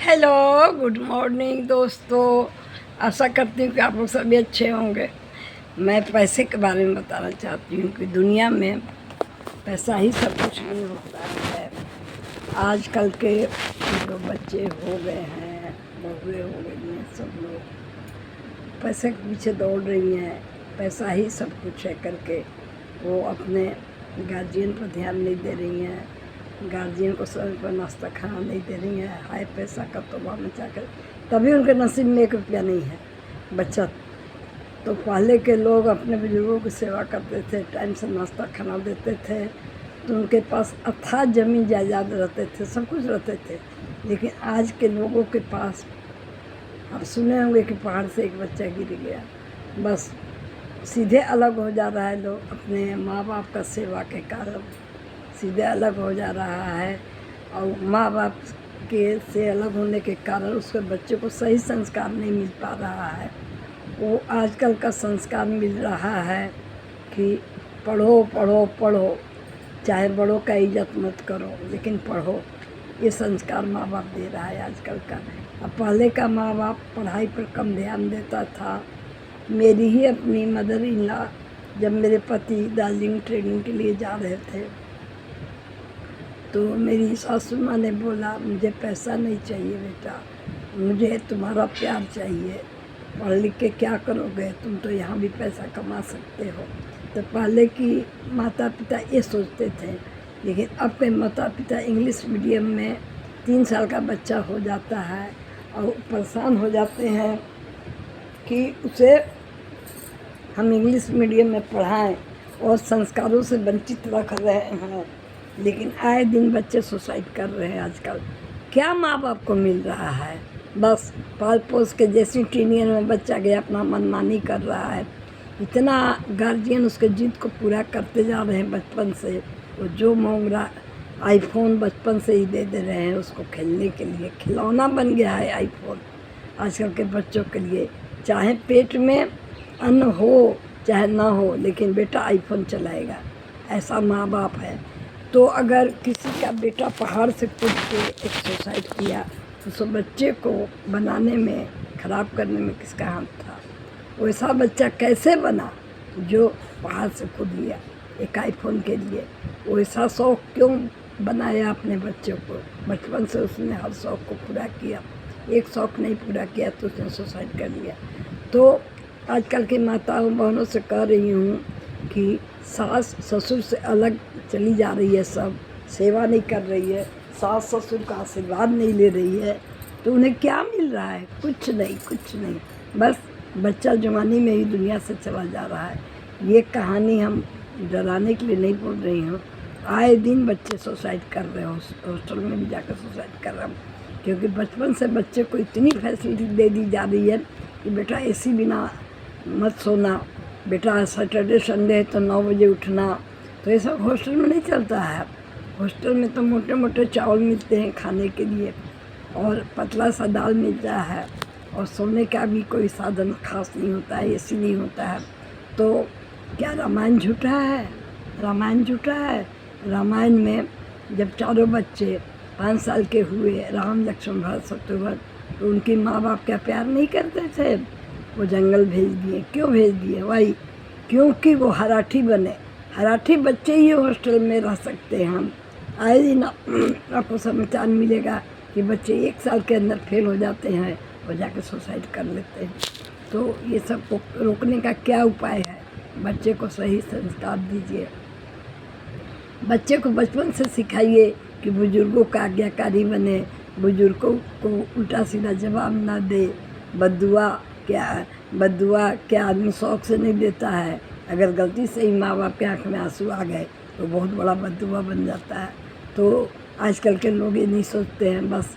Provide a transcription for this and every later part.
Hello, good morning दोस्तों। आशा करती हूँ कि आप लोग सभी अच्छे होंगे। मैं पैसे के बारे में बताना चाहती हूँ कि दुनिया में पैसा ही सब कुछ नहीं होता है। आजकल के जो बच्चे हो गए हैं, बहुएँ हो गई हैं, सब लोग पैसे के पीछे दौड़ रही हैं। पैसा ही सब कुछ है करके वो अपने गार्जियन पर ध्यान नहीं दे रही हैं। गार्जियन को समय पर नाश्ता खाना नहीं दे रही हैं। हाय पैसा का तोबा मचा कर, तभी उनके नसीब में 1 रुपया नहीं है बचत। तो पहले के लोग अपने बुजुर्गों की सेवा करते थे, टाइम से नाश्ता खाना देते थे, तो उनके पास अथाह जमीन जायदाद रहते थे, सब कुछ रहते थे। लेकिन आज के लोगों के पास, आप सुने होंगे कि पहाड़ से एक बच्चा गिर गया, बस सीधे अलग हो जा रहा है। लोग अपने माँ बाप का सेवा के कारण सीधे अलग हो जा रहा है, और माँ बाप के से अलग होने के कारण उसके बच्चे को सही संस्कार नहीं मिल पा रहा है। वो आजकल का संस्कार मिल रहा है कि पढ़ो पढ़ो पढ़ो, चाहे बड़ों का इज्जत मत करो लेकिन पढ़ो। ये संस्कार माँ बाप दे रहा है आजकल का। अब पहले का माँ बाप पढ़ाई पर कम ध्यान देता था। मेरी ही अपनी मदर इन लॉ, जब मेरे पति दार्जिलिंग ट्रेनिंग के लिए जा रहे थे, तो मेरी सासू माँ ने बोला, मुझे पैसा नहीं चाहिए बेटा, मुझे तुम्हारा प्यार चाहिए। पढ़ लिख के क्या करोगे, तुम तो यहाँ भी पैसा कमा सकते हो। तो पहले की माता पिता ये सोचते थे, लेकिन अब के माता पिता इंग्लिश मीडियम में 3 साल का बच्चा हो जाता है और परेशान हो जाते हैं कि उसे हम इंग्लिश मीडियम में पढ़ाएं, और संस्कारों से वंचित रख रहे हैं। लेकिन आए दिन बच्चे सुसाइड कर रहे हैं आजकल। क्या माँ बाप को मिल रहा है? बस पाल पोस के जैसी टीनियर में बच्चा गया, अपना मनमानी कर रहा है। इतना गार्जियन उसके जिद को पूरा करते जा रहे हैं बचपन से। वो जो मांग रहा, आईफोन बचपन से ही दे रहे हैं उसको खेलने के लिए। खिलौना बन गया है आईफोन आजकल के बच्चों के लिए। चाहे पेट में अन्न हो चाहे ना हो, लेकिन बेटा आईफोन चलाएगा, ऐसा माँ बाप है। तो अगर किसी का बेटा पहाड़ से कूद के एक सुसाइड किया, तो उस बच्चे को बनाने में, ख़राब करने में किसका हाथ था? वैसा बच्चा कैसे बना जो पहाड़ से कूद गया एक आईफोन के लिए? वैसा शौक़ क्यों बनाया अपने बच्चों को? बचपन से उसने हर शौक़ को पूरा किया, एक शौक़ नहीं पूरा किया तो उसने सुसाइड कर लिया। तो आजकल की माताओं बहनों से कह रही हूँ कि सास ससुर से अलग चली जा रही है, सब सेवा नहीं कर रही है, सास ससुर का आशीर्वाद नहीं ले रही है, तो उन्हें क्या मिल रहा है? कुछ नहीं, कुछ नहीं। बस बच्चा जवानी में ही दुनिया से चला जा रहा है। ये कहानी हम डराने के लिए नहीं बोल रही हूँ। आए दिन बच्चे सुसाइड कर रहे हो, हॉस्टल में भी जाकर सुसाइड कर रहे हैं, क्योंकि बचपन से बच्चे को इतनी फैसिलिटी दे दी जा रही है कि बेटा एसी बिना मत सोना, बेटा सैटरडे संडे है तो 9 बजे उठना। तो ये सब हॉस्टल में नहीं चलता है। हॉस्टल में तो मोटे मोटे चावल मिलते हैं खाने के लिए, और पतला सा दाल मिलता है, और सोने का भी कोई साधन खास नहीं होता है, एसी नहीं होता है। तो क्या रामायण झूठा है? रामायण झूठा है। रामायण में जब चारों बच्चे 5 साल के हुए, राम लक्ष्मण भरत शत्रुघ्न, तो उनकी माँ बाप क्या प्यार नहीं करते थे? वो जंगल भेज दिए। क्यों भेज दिए? वही क्योंकि वो हराठी बने। हराठी बच्चे ही हॉस्टल में रह सकते हैं। हम आए दिन आपको समाचार मिलेगा कि बच्चे 1 साल के अंदर फेल हो जाते हैं और जाकर सुसाइड कर लेते हैं। तो ये सब को रोकने का क्या उपाय है? बच्चे को सही संस्कार दीजिए। बच्चे को बचपन से सिखाइए कि बुजुर्गों का आज्ञाकारी बने, बुजुर्गों को उल्टा सीधा जवाब ना दे। बद्दुआ क्या आदमी शौक़ से नहीं देता है? अगर गलती से ही माँ बाप के आँख में आंसू आ गए तो बहुत बड़ा बद्दुआ बन जाता है। तो आजकल के लोग ये नहीं सोचते हैं, बस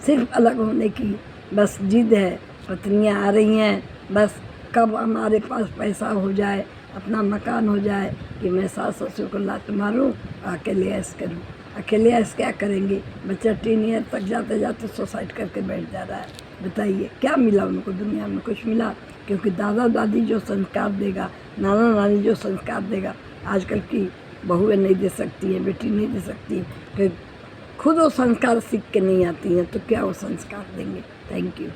सिर्फ अलग होने की बस जिद है। पत्नियाँ आ रही हैं, बस कब हमारे पास पैसा हो जाए, अपना मकान हो जाए कि मैं सास ससुर को लात मारूं, अकेले ऐश करूं। अकेले ऐश क्या करेंगे? बच्चा 10 ईयर तक जाते जाते सुसाइड करके बैठ जा रहा है। बताइए क्या मिला उनको दुनिया में? कुछ मिला? क्योंकि दादा दादी जो संस्कार देगा, नाना नानी जो संस्कार देगा, आजकल की बहुएं नहीं दे सकती हैं, बेटी नहीं दे सकती कि खुद वो संस्कार सीख के नहीं आती हैं तो क्या वो संस्कार देंगे। Thank you.